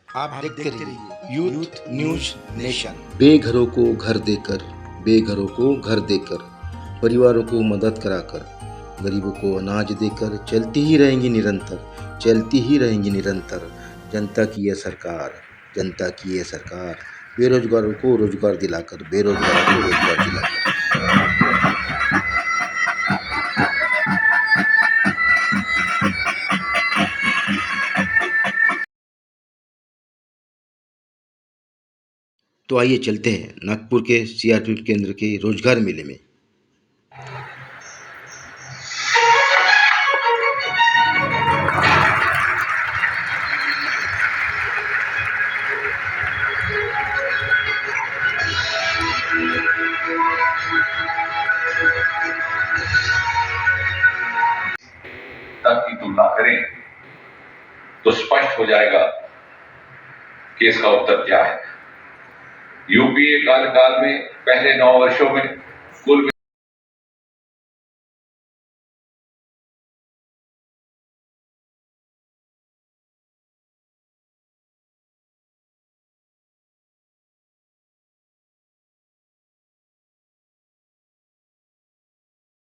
आप देखते रहिए यूथ न्यूज नेशन। बेघरों को घर देकर, बेघरों को घर देकर, परिवारों को मदद कराकर, गरीबों को अनाज देकर चलती ही रहेंगी निरंतर, चलती ही रहेंगी निरंतर। जनता की यह सरकार, जनता की यह सरकार, बेरोजगारों को रोजगार दिलाकर, बेरोजगारों को रोजगार दिलाकर। तो आइए चलते हैं नागपुर के सीआरपीएफ केंद्र के रोजगार मेले में। की तुलना करें तो स्पष्ट हो जाएगा कि इसका उत्तर क्या है। यूपीए कार्यकाल में पहले 9 वर्षों में कुल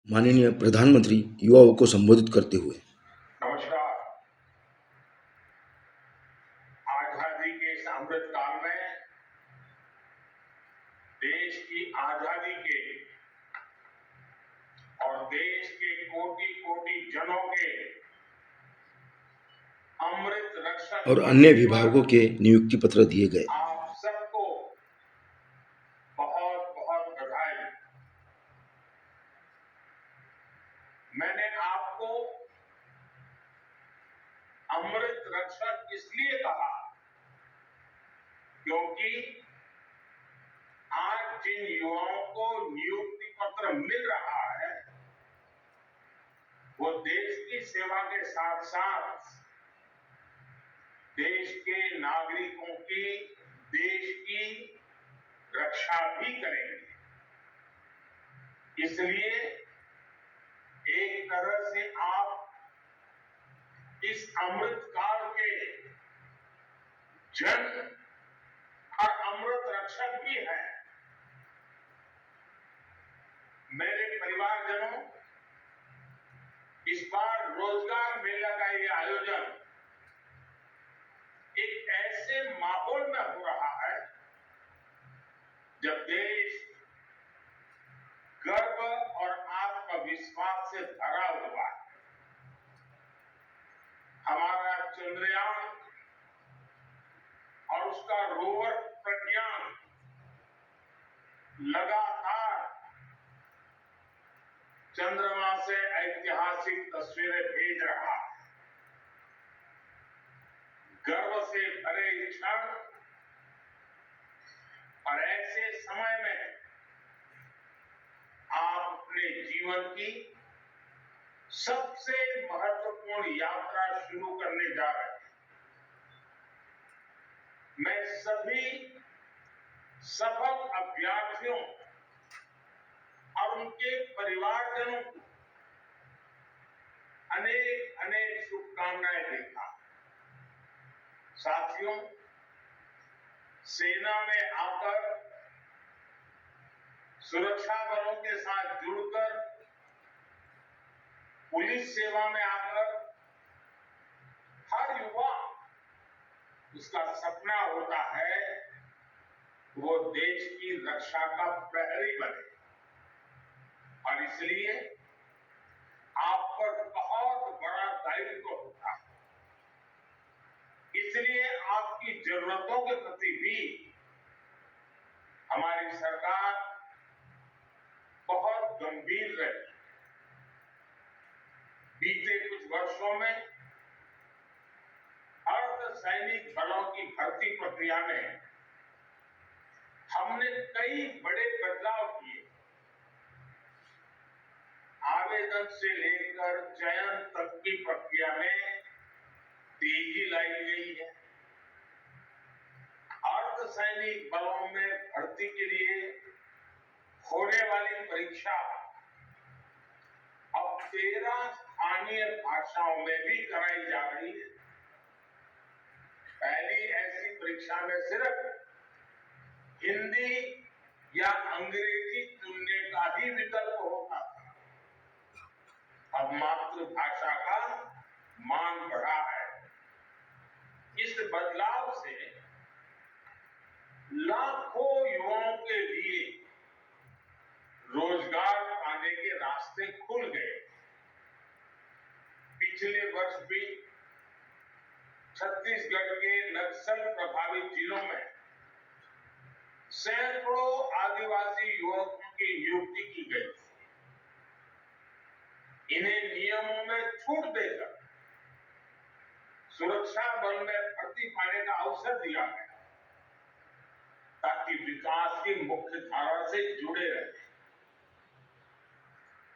माननीय प्रधानमंत्री युवाओं को संबोधित करते हुए, नमस्कार। आजादी के इस अमृत काल में देश की आजादी के और देश के कोटि कोटि जनों के अमृत रक्षक और अन्य विभागों के नियुक्ति पत्र दिए गए। आप सबको बहुत बहुत बधाई। मैंने आपको अमृत रक्षक इसलिए कहा क्योंकि आज जिन युवाओं को नियुक्ति पत्र मिल रहा है वो देश की सेवा के साथ साथ देश के नागरिकों की, देश की रक्षा भी करेंगे। इसलिए एक तरह से आप इस अमृत काल के जन और अमृत रक्षक भी हैं। मेरे परिवारजनों, इस बार रोजगार मेला का ये आयोजन एक ऐसे माहौल में हो रहा है जब देश गर्व और आत्मविश्वास से भरा हुआ है। हमारा चंद्रयान और उसका रोवर प्रज्ञान लगातार चंद्रमा से ऐतिहासिक तस्वीरें भेज रहा है। गर्व से भरे क्षण और ऐसे समय में आप अपने जीवन की सबसे महत्वपूर्ण यात्रा शुरू करने जा रहे हैं। मैं सभी सफल अभ्यर्थियों और उनके परिवारजनों को अनेक अनेक शुभकामनाएं देता हूं। साथियों, सेना में आकर सुरक्षा बलों के साथ जुड़कर पुलिस सेवा में आकर हर युवा उसका सपना होता है वो देश की रक्षा का प्रहरी बने और इसलिए आप पर बहुत बड़ा दायित्व होता है। इसलिए आपकी जरूरतों के प्रति भी हमारी सरकार बहुत गंभीर रही। बीते कुछ वर्षों में अर्धसैनिक बलों की भर्ती प्रक्रिया में हमने कई बड़े बदलाव किए। आवेदन से लेकर चयन तक की प्रक्रिया में तेजी लाई गई है। अर्धसैनिक बलों में भर्ती के लिए होने वाली परीक्षा अब 13 स्थानीय भाषाओं में भी कराई जा रही है। पहली ऐसी परीक्षा में सिर्फ हिंदी या अंग्रेजी चुनने का ही विकल्प होता था। अब मातृभाषा का मान बढ़ा है। इस बदलाव से लाखों युवाओं के लिए रोजगार पाने के रास्ते खुल गए। पिछले वर्ष भी छत्तीसगढ़ के नक्सल प्रभावित जिलों में सैकड़ों आदिवासी युवकों की नियुक्ति की गई। इन्हें नियमों में छूट देकर सुरक्षा बल में भर्ती पाने का अवसर दिया गया ताकि विकास की मुख्य धारा से जुड़े रहे।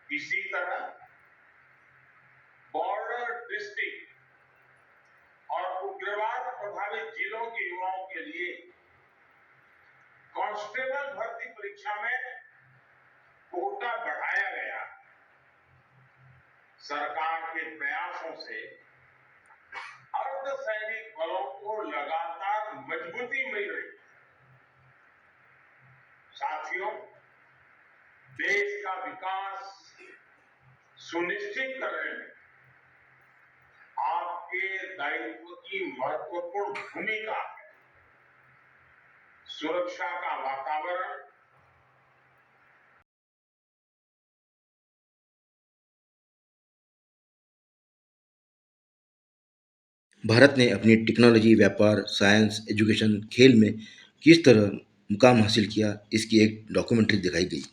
इसी तरह बॉर्डर डिस्ट्रिक्ट और उग्रवाद प्रभावित जिलों के युवाओं के लिए कांस्टेबल भर्ती परीक्षा में कोटा बढ़ाया गया। सरकार के प्रयासों से अर्धसैनिक बलों को लगातार मजबूती मिल रही। साथियों, देश का विकास सुनिश्चित करने में आपके दायित्व की महत्वपूर्ण भूमिका है। सुरक्षा का वातावरण भारत ने अपनी टेक्नोलॉजी, व्यापार, साइंस, एजुकेशन, खेल में किस तरह मुकाम हासिल किया, इसकी एक डॉक्यूमेंट्री दिखाई गई।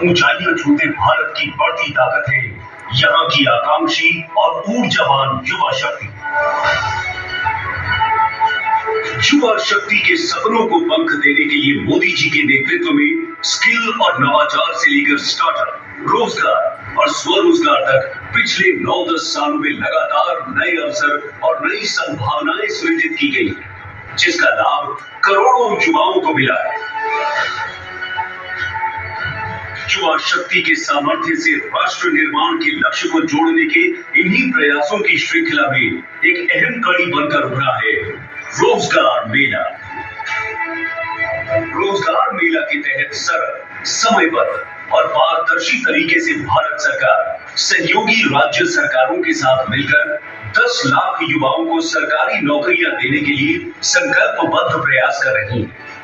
ऊंचाइयां छूते भारत की बढ़ती ताकत है यहाँ की आकांक्षी और ऊर्जावान युवा शक्ति। युवा शक्ति के सपनों को पंख देने के लिए मोदी जी के नेतृत्व में स्किल और नवाचार से लेकर स्टार्टअप, रोजगार और स्वरोजगार तक पिछले 9-10 सालों में लगातार नए अवसर और नई संभावनाएं सृजित की गई, जिसका लाभ करोड़ों युवाओं को मिला है। युवा शक्ति के सामर्थ्य से राष्ट्र निर्माण के लक्ष्य को जोड़ने के इन्हीं प्रयासों की श्रृंखला में एक अहम कड़ी बनकर उभरा है रोजगार मेला। रोजगार मेला के तहत सरल, समयबद्ध और पारदर्शी तरीके से भारत सरकार सहयोगी राज्य सरकारों के साथ मिलकर 10 लाख युवाओं को सरकारी नौकरियां देने के लिए संकल्पबद्ध प्रयास कर रही है।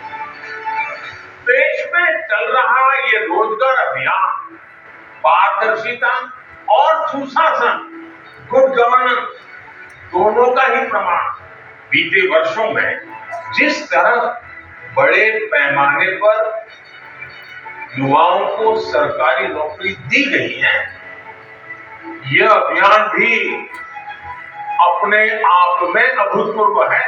देश में चल रहा ये रोजगार अभियान पारदर्शिता और सुशासन, गुड गवर्नेंस दोनों का ही प्रमाण। बीते वर्षों में जिस तरह बड़े पैमाने पर युवाओं को सरकारी नौकरी दी गई है, यह अभियान भी अपने आप में अभूतपूर्व है।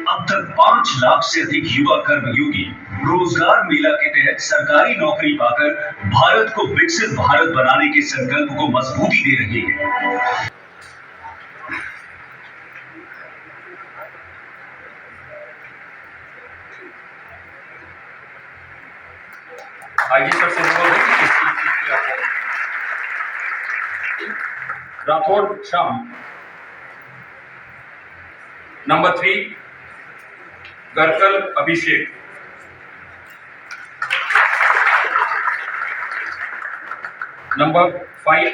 अब तक 5 लाख से अधिक युवा कर्मयोगी रोजगार मेला के तहत सरकारी नौकरी पाकर भारत को विकसित भारत बनाने के संकल्प को मजबूती दे रहे हैं। आगे सबसे राठौर श्याम। नंबर 3 गरकल अभिषेक। नंबर 5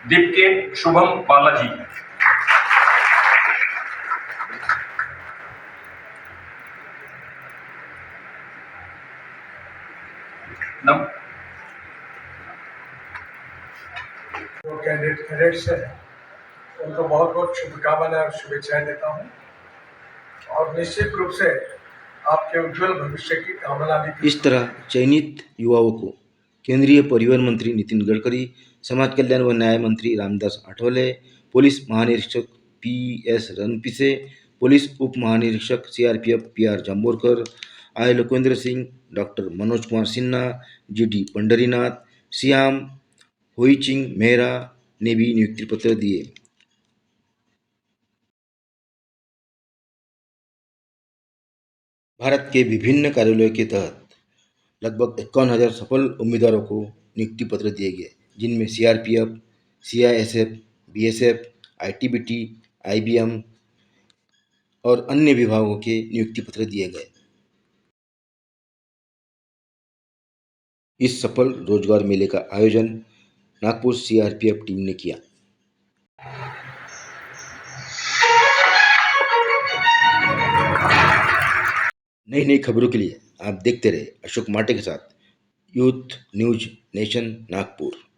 दीपके शुभम बालाजी। जो कैडेट्स हैं उनको बहुत बहुत शुभकामनाएं और शुभेच्छाएं देता हूं और निश्चित रूप से आपके उज्जवल भविष्य की कामना भी। इस तरह चयनित युवाओं को केंद्रीय परिवहन मंत्री नितिन गडकरी, समाज कल्याण व न्याय मंत्री रामदास आठवले, पुलिस महानिरीक्षक PS रणपिसे, पुलिस उप महानिरीक्षक CRPF PR Jambhorkar, I Lokendra Singh, doctor Manoj Kumar Sinha, GD Pandharinath, Shyam Hoiching Mehra ने भी नियुक्ति पत्र दिए। भारत के विभिन्न कार्यालयों के तहत लगभग 51,000 सफल उम्मीदवारों को नियुक्ति पत्र दिए गए, जिनमें CRPF, CISF, BSF, ITBT, IBM और अन्य विभागों के नियुक्ति पत्र दिए गए। इस सफल रोजगार मेले का आयोजन नागपुर CRPF टीम ने किया। नई नई खबरों के लिए आप देखते रहे अशोक माटे के साथ यूथ न्यूज नेशन नागपुर।